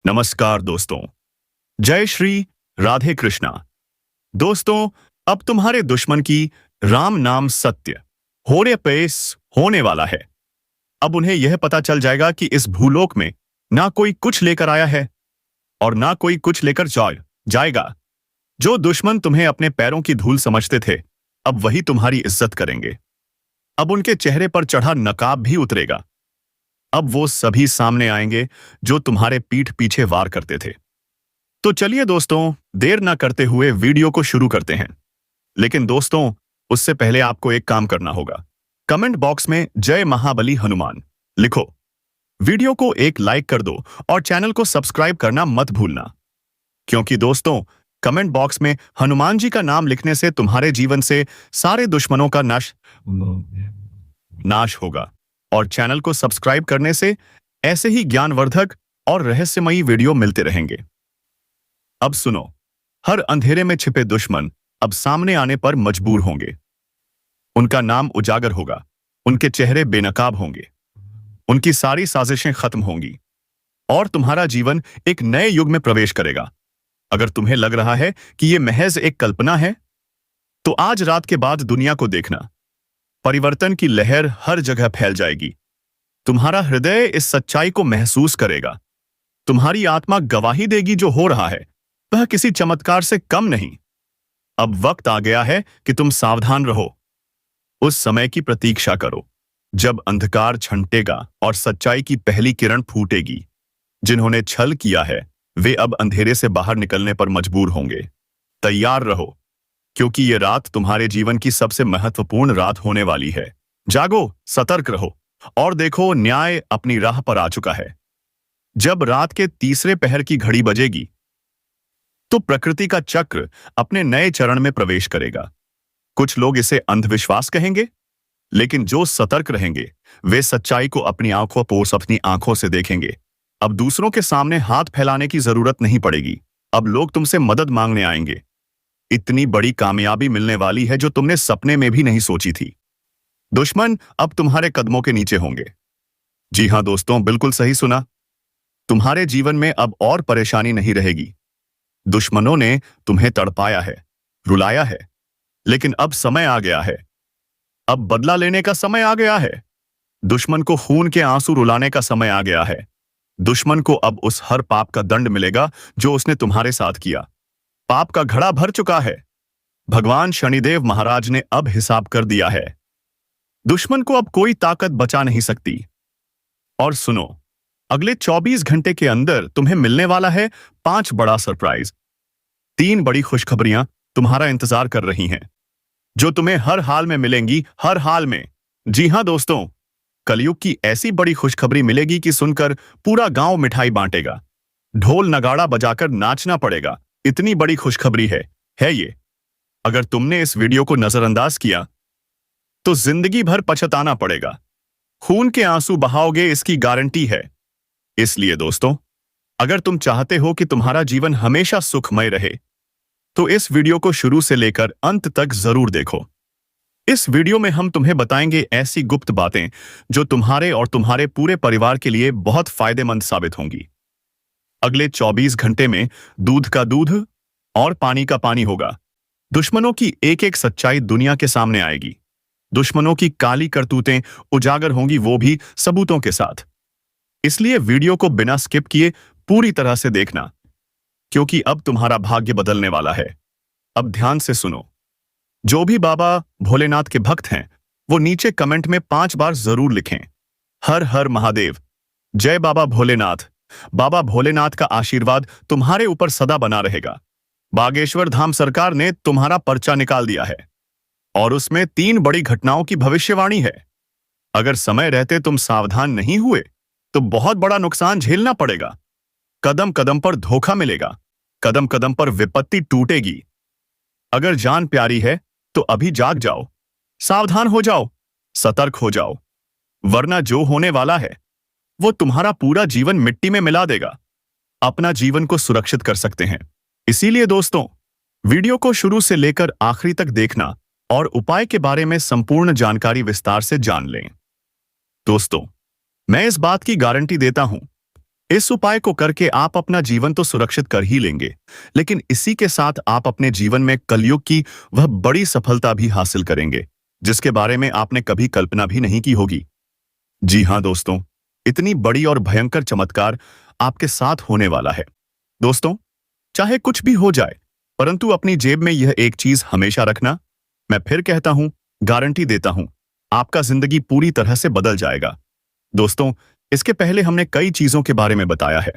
नमस्कार दोस्तों। जय श्री राधे कृष्णा। दोस्तों, अब तुम्हारे दुश्मन की राम नाम सत्य होने पेश होने वाला है। अब उन्हें यह पता चल जाएगा कि इस भूलोक में ना कोई कुछ लेकर आया है और ना कोई कुछ लेकर जाएगा। जो दुश्मन तुम्हें अपने पैरों की धूल समझते थे, अब वही तुम्हारी इज्जत करेंगे। अब उनके चेहरे पर चढ़ा नकाब भी उतरेगा। अब वो सभी सामने आएंगे जो तुम्हारे पीठ पीछे वार करते थे। तो चलिए दोस्तों, देर ना करते हुए वीडियो को शुरू करते हैं। लेकिन दोस्तों, उससे पहले आपको एक काम करना होगा। कमेंट बॉक्स में जय महाबली हनुमान लिखो, वीडियो को एक लाइक कर दो और चैनल को सब्सक्राइब करना मत भूलना। क्योंकि दोस्तों, कमेंट बॉक्स में हनुमान जी का नाम लिखने से तुम्हारे जीवन से सारे दुश्मनों का नाश होगा और चैनल को सब्सक्राइब करने से ऐसे ही ज्ञानवर्धक और रहस्यमयी वीडियो मिलते रहेंगे। अब सुनो, हर अंधेरे में छिपे दुश्मन अब सामने आने पर मजबूर होंगे। उनका नाम उजागर होगा, उनके चेहरे बेनकाब होंगे, उनकी सारी साजिशें खत्म होंगी और तुम्हारा जीवन एक नए युग में प्रवेश करेगा। अगर तुम्हें लग रहा है कि यह महज एक कल्पना है, तो आज रात के बाद दुनिया को देखना। परिवर्तन की लहर हर जगह फैल जाएगी। तुम्हारा हृदय इस सच्चाई को महसूस करेगा। तुम्हारी आत्मा गवाही देगी, जो हो रहा है वह किसी चमत्कार से कम नहीं। अब वक्त आ गया है कि तुम सावधान रहो। उस समय की प्रतीक्षा करो जब अंधकार छंटेगा और सच्चाई की पहली किरण फूटेगी। जिन्होंने छल किया है वे अब अंधेरे से बाहर निकलने पर मजबूर होंगे। तैयार रहो, क्योंकि ये रात तुम्हारे जीवन की सबसे महत्वपूर्ण रात होने वाली है। जागो, सतर्क रहो और देखो, न्याय अपनी राह पर आ चुका है। जब रात के तीसरे पहर की घड़ी बजेगी, तो प्रकृति का चक्र अपने नए चरण में प्रवेश करेगा। कुछ लोग इसे अंधविश्वास कहेंगे, लेकिन जो सतर्क रहेंगे वे सच्चाई को अपनी आंखों से देखेंगे। अब दूसरों के सामने हाथ फैलाने की जरूरत नहीं पड़ेगी। अब लोग तुमसे मदद मांगने आएंगे। इतनी बड़ी कामयाबी मिलने वाली है जो तुमने सपने में भी नहीं सोची थी। दुश्मन अब तुम्हारे कदमों के नीचे होंगे। जी हां दोस्तों, बिल्कुल सही सुना। तुम्हारे जीवन में अब और परेशानी नहीं रहेगी। दुश्मनों ने तुम्हें तड़पाया है, रुलाया है, लेकिन अब समय आ गया है। अब बदला लेने का समय आ गया है। दुश्मन को खून के आंसू रुलाने का समय आ गया है। दुश्मन को अब उस हर पाप का दंड मिलेगा जो उसने तुम्हारे साथ किया। पाप का घड़ा भर चुका है। भगवान शनिदेव महाराज ने अब हिसाब कर दिया है। दुश्मन को अब कोई ताकत बचा नहीं सकती। और सुनो, अगले 24 घंटे के अंदर तुम्हें मिलने वाला है 5 बड़ा सरप्राइज। 3 बड़ी खुशखबरियां तुम्हारा इंतजार कर रही हैं, जो तुम्हें हर हाल में मिलेंगी, हर हाल में। जी हां दोस्तों, कलयुग की ऐसी बड़ी खुशखबरी मिलेगी कि सुनकर पूरा गांव मिठाई बांटेगा। ढोल नगाड़ा बजाकर नाचना पड़ेगा। इतनी बड़ी खुशखबरी है ये। अगर तुमने इस वीडियो को नजरअंदाज किया तो जिंदगी भर पछताना पड़ेगा। खून के आंसू बहाओगे, इसकी गारंटी है। इसलिए दोस्तों, अगर तुम चाहते हो कि तुम्हारा जीवन हमेशा सुखमय रहे, तो इस वीडियो को शुरू से लेकर अंत तक जरूर देखो। इस वीडियो में हम तुम्हें बताएंगे ऐसी गुप्त बातें जो तुम्हारे और तुम्हारे पूरे परिवार के लिए बहुत फायदेमंद साबित होंगी। अगले 24 घंटे में दूध का दूध और पानी का पानी होगा। दुश्मनों की एक एक सच्चाई दुनिया के सामने आएगी। दुश्मनों की काली करतूतें उजागर होंगी, वो भी सबूतों के साथ। इसलिए वीडियो को बिना स्किप किए पूरी तरह से देखना, क्योंकि अब तुम्हारा भाग्य बदलने वाला है। अब ध्यान से सुनो। जो भी बाबा भोलेनाथ के भक्त हैं, वो नीचे कमेंट में 5 बार जरूर लिखें, हर हर महादेव, जय बाबा भोलेनाथ। बाबा भोलेनाथ का आशीर्वाद तुम्हारे ऊपर सदा बना रहेगा। बागेश्वर धाम सरकार ने तुम्हारा पर्चा निकाल दिया है और उसमें 3 बड़ी घटनाओं की भविष्यवाणी है। अगर समय रहते तुम सावधान नहीं हुए तो बहुत बड़ा नुकसान झेलना पड़ेगा। कदम कदम पर धोखा मिलेगा, कदम कदम पर विपत्ति टूटेगी। अगर जान प्यारी है तो अभी जाग जाओ, सावधान हो जाओ, सतर्क हो जाओ, वरना जो होने वाला है वो तुम्हारा पूरा जीवन मिट्टी में मिला देगा। अपना जीवन को सुरक्षित कर सकते हैं। इसीलिए दोस्तों, वीडियो को शुरू से लेकर आखिरी तक देखना और उपाय के बारे में संपूर्ण जानकारी विस्तार से जान लें। दोस्तों, मैं इस बात की गारंटी देता हूं, इस उपाय को करके आप अपना जीवन तो सुरक्षित कर ही लेंगे, लेकिन इसी के साथ आप अपने जीवन में कलयुग की वह बड़ी सफलता भी हासिल करेंगे, जिसके बारे में आपने कभी कल्पना भी नहीं की होगी। जी हाँ दोस्तों, इतनी बड़ी और भयंकर चमत्कार आपके साथ होने वाला है। दोस्तों, चाहे कुछ भी हो जाए, परंतु अपनी जेब में यह एक चीज हमेशा रखना। मैं फिर कहता हूं, गारंटी देता हूं, आपका जिंदगी पूरी तरह से बदल जाएगा। दोस्तों, इसके पहले हमने कई चीजों के बारे में बताया है,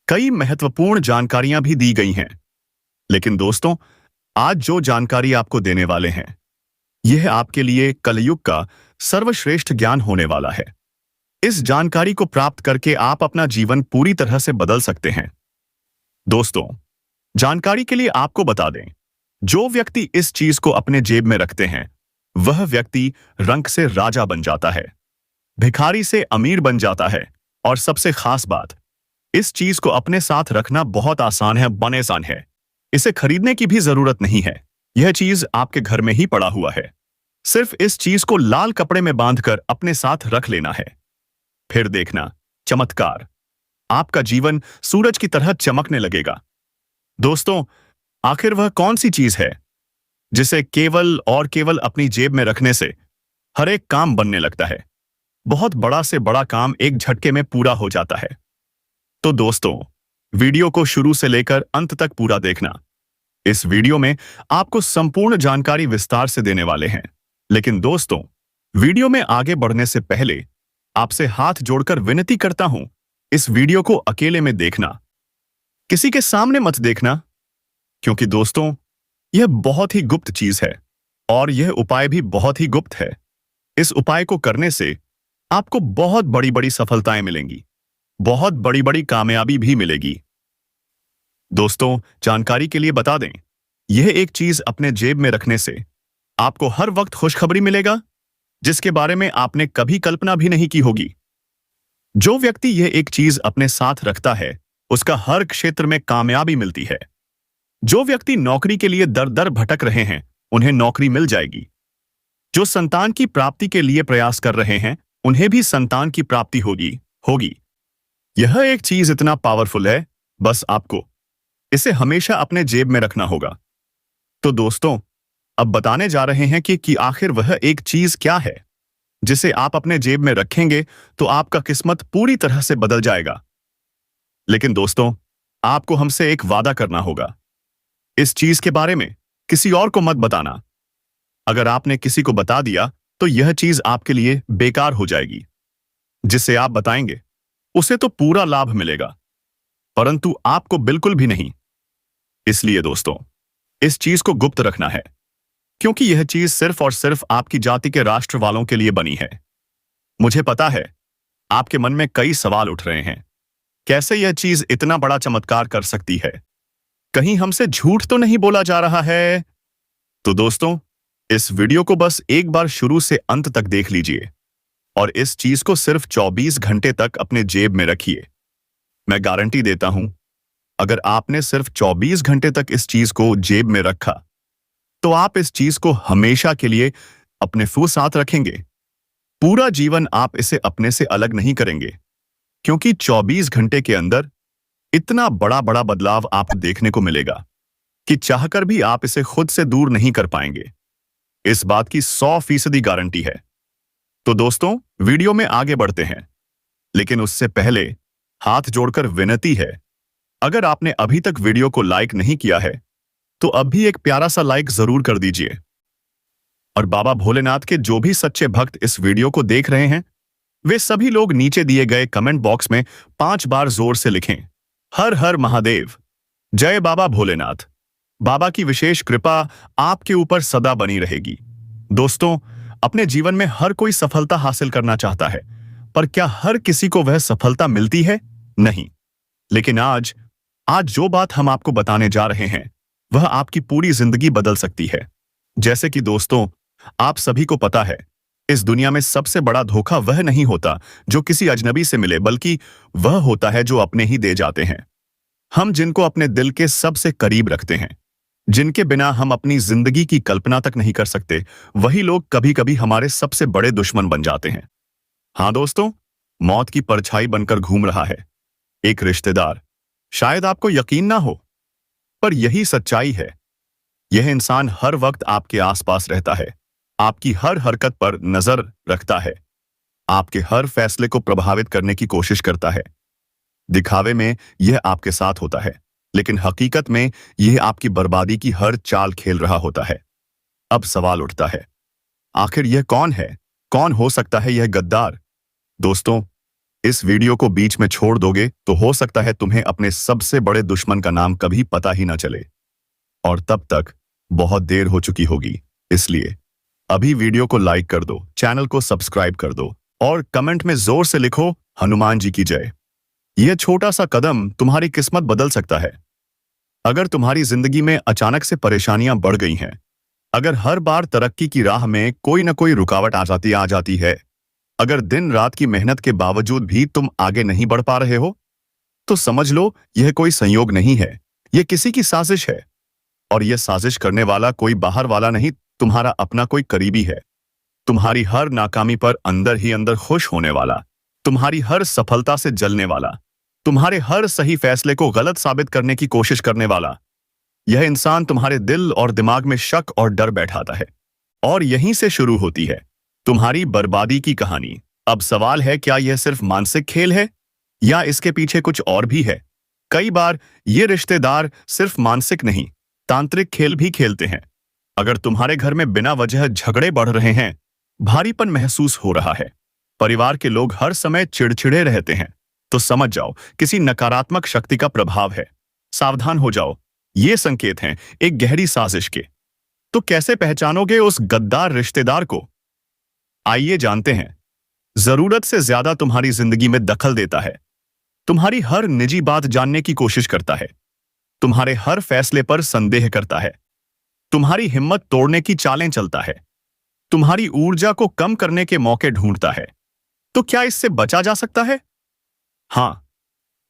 कई महत्वपूर्ण जानकारियां भी दी गई हैं, लेकिन दोस्तों, आज जो जानकारी आपको देने वाले हैं, यह आपके लिए कलयुग का सर्वश्रेष्ठ ज्ञान होने वाला है। इस जानकारी को प्राप्त करके आप अपना जीवन पूरी तरह से बदल सकते हैं। दोस्तों, जानकारी के लिए आपको बता दें, जो व्यक्ति इस चीज को अपने जेब में रखते हैं, वह व्यक्ति रंक से राजा बन जाता है, भिखारी से अमीर बन जाता है, और सबसे खास बात, इस चीज को अपने साथ रखना बहुत आसान है। इसे खरीदने की भी जरूरत नहीं है। यह चीज आपके घर में ही पड़ा हुआ है। सिर्फ इस चीज को लाल कपड़े में बांधकर अपने साथ रख लेना है। फिर देखना चमत्कार, आपका जीवन सूरज की तरह चमकने लगेगा। दोस्तों, आखिर वह कौन सी चीज है जिसे केवल और केवल अपनी जेब में रखने से हर एक काम बनने लगता है? बहुत बड़ा से बड़ा काम एक झटके में पूरा हो जाता है। तो दोस्तों, वीडियो को शुरू से लेकर अंत तक पूरा देखना। इस वीडियो में आपको संपूर्ण जानकारी विस्तार से देने वाले हैं। लेकिन दोस्तों, वीडियो में आगे बढ़ने से पहले आपसे हाथ जोड़कर विनती करता हूं, इस वीडियो को अकेले में देखना, किसी के सामने मत देखना, क्योंकि दोस्तों, यह बहुत ही गुप्त चीज है और यह उपाय भी बहुत ही गुप्त है। इस उपाय को करने से आपको बहुत बड़ी बड़ी सफलताएं मिलेंगी, बहुत बड़ी बड़ी कामयाबी भी मिलेगी। दोस्तों, जानकारी के लिए बता दें, यह एक चीज अपने जेब में रखने से आपको हर वक्त खुशखबरी मिलेगा, जिसके बारे में आपने कभी कल्पना भी नहीं की होगी। जो व्यक्ति यह एक चीज अपने साथ रखता है, उसका हर क्षेत्र में कामयाबी मिलती है। जो व्यक्ति नौकरी के लिए दर दर भटक रहे हैं, उन्हें नौकरी मिल जाएगी। जो संतान की प्राप्ति के लिए प्रयास कर रहे हैं, उन्हें भी संतान की प्राप्ति होगी। यह एक चीज इतना पावरफुल है, बस आपको इसे हमेशा अपने जेब में रखना होगा। तो दोस्तों, अब बताने जा रहे हैं कि आखिर वह एक चीज क्या है जिसे आप अपने जेब में रखेंगे तो आपका किस्मत पूरी तरह से बदल जाएगा। लेकिन दोस्तों, आपको हमसे एक वादा करना होगा, इस चीज के बारे में किसी और को मत बताना। अगर आपने किसी को बता दिया तो यह चीज आपके लिए बेकार हो जाएगी। जिसे आप बताएंगे उसे तो पूरा लाभ मिलेगा, परंतु आपको बिल्कुल भी नहीं। इसलिए दोस्तों, इस चीज को गुप्त रखना है, क्योंकि यह चीज सिर्फ और सिर्फ आपकी जाति के राष्ट्र वालों के लिए बनी है। मुझे पता है आपके मन में कई सवाल उठ रहे हैं, कैसे यह चीज इतना बड़ा चमत्कार कर सकती है? कहीं हमसे झूठ तो नहीं बोला जा रहा है? तो दोस्तों, इस वीडियो को बस एक बार शुरू से अंत तक देख लीजिए और इस चीज को सिर्फ 24 घंटे तक अपने जेब में रखिए। मैं गारंटी देता हूं, अगर आपने सिर्फ 24 घंटे तक इस चीज को जेब में रखा, तो आप इस चीज को हमेशा के लिए अपने साथ रखेंगे। पूरा जीवन आप इसे अपने से अलग नहीं करेंगे, क्योंकि 24 घंटे के अंदर इतना बड़ा बड़ा बदलाव आपको देखने को मिलेगा कि चाहकर भी आप इसे खुद से दूर नहीं कर पाएंगे। इस बात की 100% गारंटी है। तो दोस्तों, वीडियो में आगे बढ़ते हैं, लेकिन उससे पहले हाथ जोड़कर विनती है, अगर आपने अभी तक वीडियो को लाइक नहीं किया है तो अब भी एक प्यारा सा लाइक जरूर कर दीजिए। और बाबा भोलेनाथ के जो भी सच्चे भक्त इस वीडियो को देख रहे हैं, वे सभी लोग नीचे दिए गए कमेंट बॉक्स में 5 बार जोर से लिखें, हर हर महादेव, जय बाबा भोलेनाथ। बाबा की विशेष कृपा आपके ऊपर सदा बनी रहेगी। दोस्तों, अपने जीवन में हर कोई सफलता हासिल करना चाहता है, पर क्या हर किसी को वह सफलता मिलती है? नहीं। लेकिन आज जो बात हम आपको बताने जा रहे हैं, वह आपकी पूरी जिंदगी बदल सकती है। जैसे कि दोस्तों, आप सभी को पता है, इस दुनिया में सबसे बड़ा धोखा वह नहीं होता जो किसी अजनबी से मिले, बल्कि वह होता है जो अपने ही दे जाते हैं। हम जिनको अपने दिल के सबसे करीब रखते हैं, जिनके बिना हम अपनी जिंदगी की कल्पना तक नहीं कर सकते, वही लोग कभी कभी हमारे सबसे बड़े दुश्मन बन जाते हैं। हाँ दोस्तों, मौत की परछाई बनकर घूम रहा है एक रिश्तेदार। शायद आपको यकीन ना हो, पर यही सच्चाई है। यह इंसान हर वक्त आपके आसपास रहता है, आपकी हर हरकत पर नजर रखता है, आपके हर फैसले को प्रभावित करने की कोशिश करता है। दिखावे में यह आपके साथ होता है, लेकिन हकीकत में यह आपकी बर्बादी की हर चाल खेल रहा होता है। अब सवाल उठता है, आखिर यह कौन है? कौन हो सकता है यह गद्दार? दोस्तों, इस वीडियो को बीच में छोड़ दोगे तो हो सकता है तुम्हें अपने सबसे बड़े दुश्मन का नाम कभी पता ही ना चले, और तब तक बहुत देर हो चुकी होगी। इसलिए अभी वीडियो को लाइक कर दो, चैनल को सब्सक्राइब कर दो और कमेंट में जोर से लिखो, हनुमान जी की जय। यह छोटा सा कदम तुम्हारी किस्मत बदल सकता है। अगर तुम्हारी जिंदगी में अचानक से परेशानियां बढ़ गई हैं, अगर हर बार तरक्की की राह में कोई न कोई रुकावट आ जाती है, अगर दिन रात की मेहनत के बावजूद भी तुम आगे नहीं बढ़ पा रहे हो, तो समझ लो यह कोई संयोग नहीं है, यह किसी की साजिश है। और यह साजिश करने वाला कोई बाहर वाला नहीं, तुम्हारा अपना कोई करीबी है। तुम्हारी हर नाकामी पर अंदर ही अंदर खुश होने वाला, तुम्हारी हर सफलता से जलने वाला, तुम्हारे हर सही फैसले को गलत साबित करने की कोशिश करने वाला। यह इंसान तुम्हारे दिल और दिमाग में शक और डर बैठाता है, और यहीं से शुरू होती है तुम्हारी बर्बादी की कहानी। अब सवाल है, क्या यह सिर्फ मानसिक खेल है या इसके पीछे कुछ और भी है? कई बार ये रिश्तेदार सिर्फ मानसिक नहीं, तांत्रिक खेल भी खेलते हैं। अगर तुम्हारे घर में बिना वजह झगड़े बढ़ रहे हैं, भारीपन महसूस हो रहा है, परिवार के लोग हर समय चिड़चिड़े रहते हैं, तो समझ जाओ किसी नकारात्मक शक्ति का प्रभाव है। सावधान हो जाओ, ये संकेत हैं एक गहरी साजिश के। तो कैसे पहचानोगे उस गद्दार रिश्तेदार को? आइए जानते हैं। जरूरत से ज्यादा तुम्हारी जिंदगी में दखल देता है, तुम्हारी हर निजी बात जानने की कोशिश करता है, तुम्हारे हर फैसले पर संदेह करता है, तुम्हारी हिम्मत तोड़ने की चालें चलता है, तुम्हारी ऊर्जा को कम करने के मौके ढूंढता है। तो क्या इससे बचा जा सकता है? हाँ,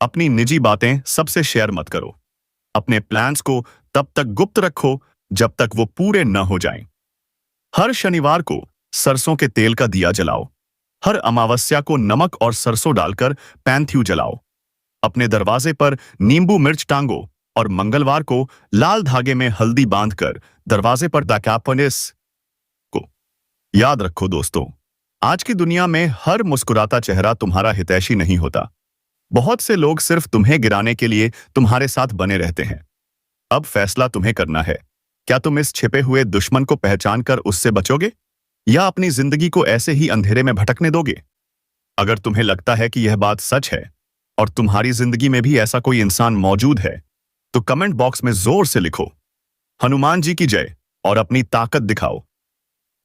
अपनी निजी बातें सबसे शेयर मत करो। अपने प्लान्स को तब तक गुप्त रखो जब तक वो पूरे न हो जाएं। हर शनिवार को सरसों के तेल का दिया जलाओ। हर अमावस्या को नमक और सरसों डालकर पैंथ्यू जलाओ। अपने दरवाजे पर नींबू मिर्च टांगो और मंगलवार को लाल धागे में हल्दी बांधकर दरवाजे पर दाकापनिस को। याद रखो दोस्तों, आज की दुनिया में हर मुस्कुराता चेहरा तुम्हारा हितैषी नहीं होता। बहुत से लोग सिर्फ तुम्हें गिराने के लिए तुम्हारे साथ बने रहते हैं। अब फैसला तुम्हें करना है, क्या तुम इस छिपे हुए दुश्मन को पहचान कर उससे बचोगे या अपनी जिंदगी को ऐसे ही अंधेरे में भटकने दोगे? अगर तुम्हें लगता है कि यह बात सच है और तुम्हारी जिंदगी में भी ऐसा कोई इंसान मौजूद है, तो कमेंट बॉक्स में जोर से लिखो, हनुमान जी की जय, और अपनी ताकत दिखाओ।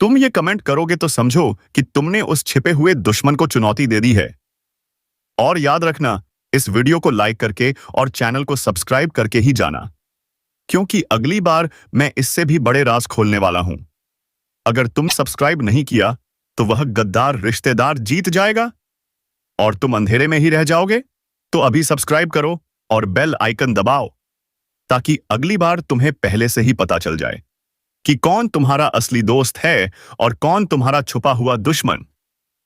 तुम ये कमेंट करोगे तो समझो कि तुमने उस छिपे हुए दुश्मन को चुनौती दे दी है। और याद रखना, इस वीडियो को लाइक करके और चैनल को सब्सक्राइब करके ही जाना, क्योंकि अगली बार मैं इससे भी बड़े राज खोलने वाला हूं। अगर तुम सब्सक्राइब नहीं किया तो वह गद्दार रिश्तेदार जीत जाएगा और तुम अंधेरे में ही रह जाओगे। तो अभी सब्सक्राइब करो और बेल आइकन दबाओ, ताकि अगली बार तुम्हें पहले से ही पता चल जाए कि कौन तुम्हारा असली दोस्त है और कौन तुम्हारा छुपा हुआ दुश्मन।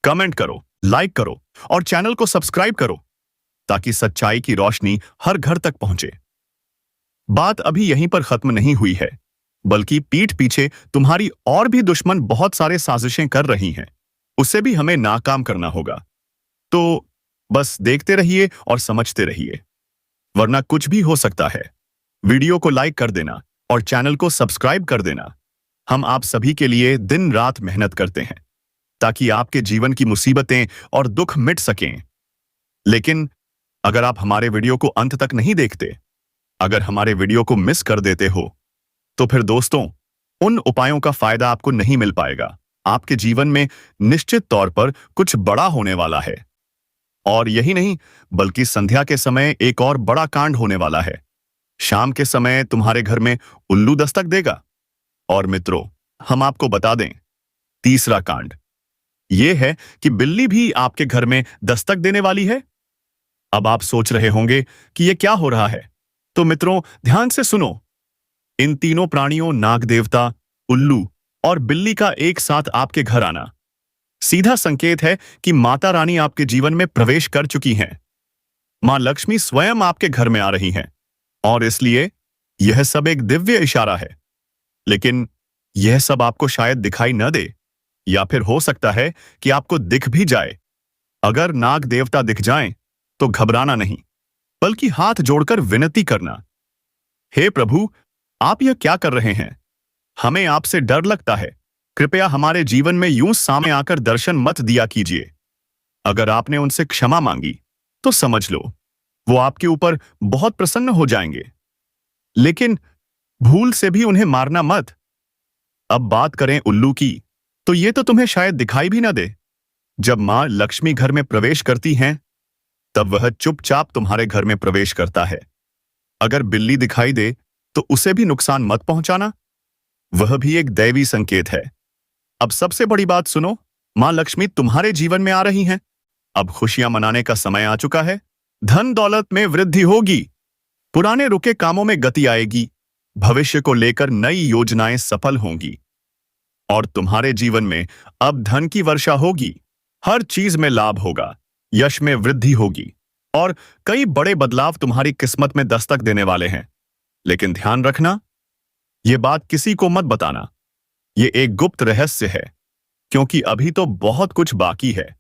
कमेंट करो, लाइक करो और चैनल को सब्सक्राइब करो, ताकि सच्चाई की रोशनी हर घर तक पहुंचे। बात अभी यहीं पर खत्म नहीं हुई है, बल्कि पीठ पीछे तुम्हारी और भी दुश्मन बहुत सारे साजिशें कर रही हैं। उसे भी हमें नाकाम करना होगा। तो बस देखते रहिए और समझते रहिए, वरना कुछ भी हो सकता है। वीडियो को लाइक कर देना और चैनल को सब्सक्राइब कर देना। हम आप सभी के लिए दिन रात मेहनत करते हैं, ताकि आपके जीवन की मुसीबतें और दुख मिट सकें। लेकिन अगर आप हमारे वीडियो को अंत तक नहीं देखते, अगर हमारे वीडियो को मिस कर देते हो, तो फिर दोस्तों, उन उपायों का फायदा आपको नहीं मिल पाएगा। आपके जीवन में निश्चित तौर पर कुछ बड़ा होने वाला है। और यही नहीं, बल्कि संध्या के समय एक और बड़ा कांड होने वाला है। शाम के समय तुम्हारे घर में उल्लू दस्तक देगा। और मित्रों, हम आपको बता दें, तीसरा कांड यह है कि बिल्ली भी आपके घर में दस्तक देने वाली है। अब आप सोच रहे होंगे कि यह क्या हो रहा है। तो मित्रों, ध्यान से सुनो। इन तीनों प्राणियों, नाग देवता, उल्लू और बिल्ली का एक साथ आपके घर आना सीधा संकेत है कि माता रानी आपके जीवन में प्रवेश कर चुकी हैं। मां लक्ष्मी स्वयं आपके घर में आ रही हैं और इसलिए यह सब एक दिव्य इशारा है। लेकिन यह सब आपको शायद दिखाई न दे, या फिर हो सकता है कि आपको दिख भी जाए। अगर नाग देवता दिख जाएं, तो घबराना नहीं, बल्कि हाथ जोड़कर विनती करना, हे प्रभु, आप यह क्या कर रहे हैं? हमें आपसे डर लगता है। कृपया हमारे जीवन में यूं सामने आकर दर्शन मत दिया कीजिए। अगर आपने उनसे क्षमा मांगी, तो समझ लो वो आपके ऊपर बहुत प्रसन्न हो जाएंगे। लेकिन भूल से भी उन्हें मारना मत। अब बात करें उल्लू की, तो ये तो तुम्हें शायद दिखाई भी ना दे। जब मां लक्ष्मी घर में प्रवेश करती हैं, तब वह चुपचाप तुम्हारे घर में प्रवेश करता है। अगर बिल्ली दिखाई दे, तो उसे भी नुकसान मत पहुंचाना। वह भी एक दैवी संकेत है। अब सबसे बड़ी बात सुनो, मां लक्ष्मी तुम्हारे जीवन में आ रही हैं। अब खुशियां मनाने का समय आ चुका है। धन दौलत में वृद्धि होगी, पुराने रुके कामों में गति आएगी, भविष्य को लेकर नई योजनाएं सफल होंगी और तुम्हारे जीवन में अब धन की वर्षा होगी। हर चीज में लाभ होगा, यश में वृद्धि होगी और कई बड़े बदलाव तुम्हारी किस्मत में दस्तक देने वाले हैं। लेकिन ध्यान रखना, यह बात किसी को मत बताना। यह एक गुप्त रहस्य है, क्योंकि अभी तो बहुत कुछ बाकी है।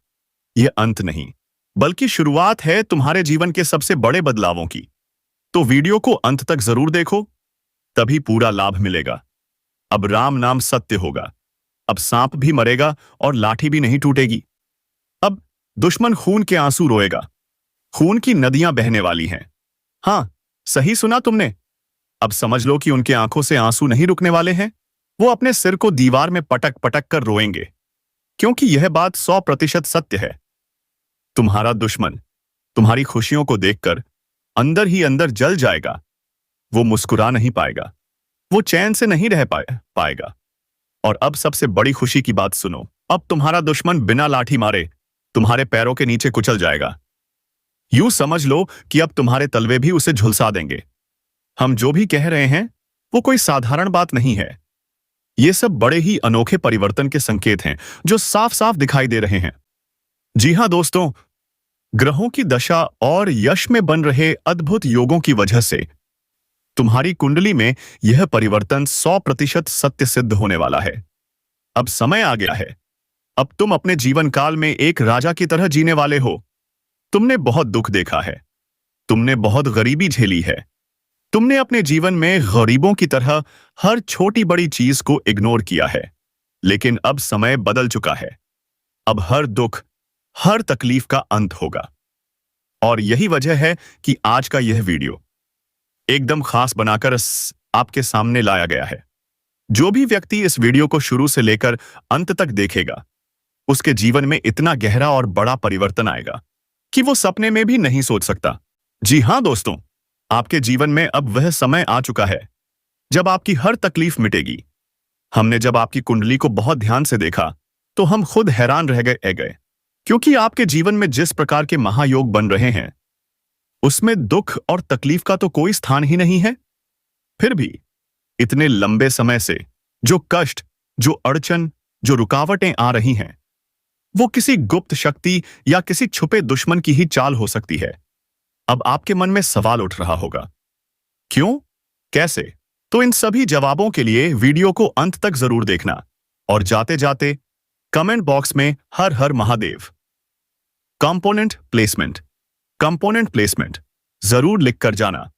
यह अंत नहीं, बल्कि शुरुआत है तुम्हारे जीवन के सबसे बड़े बदलावों की। तो वीडियो को अंत तक जरूर देखो, तभी पूरा लाभ मिलेगा। अब राम नाम सत्य होगा। अब सांप भी मरेगा और लाठी भी नहीं टूटेगी। अब दुश्मन खून के आंसू रोएगा। खून की नदियां बहने वाली हैं। हाँ, सही सुना तुमने। अब समझ लो कि उनके आंखों से आंसू नहीं रुकने वाले हैं। वो अपने सिर को दीवार में पटक पटक कर रोएंगे, क्योंकि यह बात 100% सत्य है। तुम्हारा दुश्मन तुम्हारी खुशियों को देखकर अंदर ही अंदर जल जाएगा। वो मुस्कुरा नहीं पाएगा, वो चैन से नहीं रह पाएगा। और अब सबसे बड़ी खुशी की बात सुनो, अब तुम्हारा दुश्मन बिना लाठी मारे तुम्हारे पैरों के नीचे कुचल जाएगा। यूं समझ लो कि अब तुम्हारे तलवे भी उसे झुलसा देंगे। हम जो भी कह रहे हैं, वो कोई साधारण बात नहीं है। ये सब बड़े ही अनोखे परिवर्तन के संकेत हैं, जो साफ साफ दिखाई दे रहे हैं। जी हां दोस्तों, ग्रहों की दशा और यश में बन रहे अद्भुत योगों की वजह से तुम्हारी कुंडली में यह परिवर्तन 100% सत्य सिद्ध होने वाला है। अब समय आ गया है। अब तुम अपने जीवन काल में एक राजा की तरह जीने वाले हो। तुमने बहुत दुख देखा है, तुमने बहुत गरीबी झेली है, तुमने अपने जीवन में गरीबों की तरह हर छोटी बड़ी चीज को इग्नोर किया है। लेकिन अब समय बदल चुका है। अब हर दुख, हर तकलीफ का अंत होगा। और यही वजह है कि आज का यह वीडियो एकदम खास बनाकर आपके सामने लाया गया है। जो भी व्यक्ति इस वीडियो को शुरू से लेकर अंत तक देखेगा, उसके जीवन में इतना गहरा और बड़ा परिवर्तन आएगा कि वो सपने में भी नहीं सोच सकता। जी हां दोस्तों, आपके जीवन में अब वह समय आ चुका है जब आपकी हर तकलीफ मिटेगी। हमने जब आपकी कुंडली को बहुत ध्यान से देखा, तो हम खुद हैरान रह गए, क्योंकि आपके जीवन में जिस प्रकार के महायोग बन रहे हैं, उसमें दुख और तकलीफ का तो कोई स्थान ही नहीं है। फिर भी इतने लंबे समय से जो कष्ट, जो अड़चन, जो रुकावटें आ रही हैं, वो किसी गुप्त शक्ति या किसी छुपे दुश्मन की ही चाल हो सकती है। अब आपके मन में सवाल उठ रहा होगा, क्यों, कैसे? तो इन सभी जवाबों के लिए वीडियो को अंत तक जरूर देखना और जाते जाते कमेंट बॉक्स में हर हर महादेव कंपोनेंट प्लेसमेंट जरूर लिख कर जाना।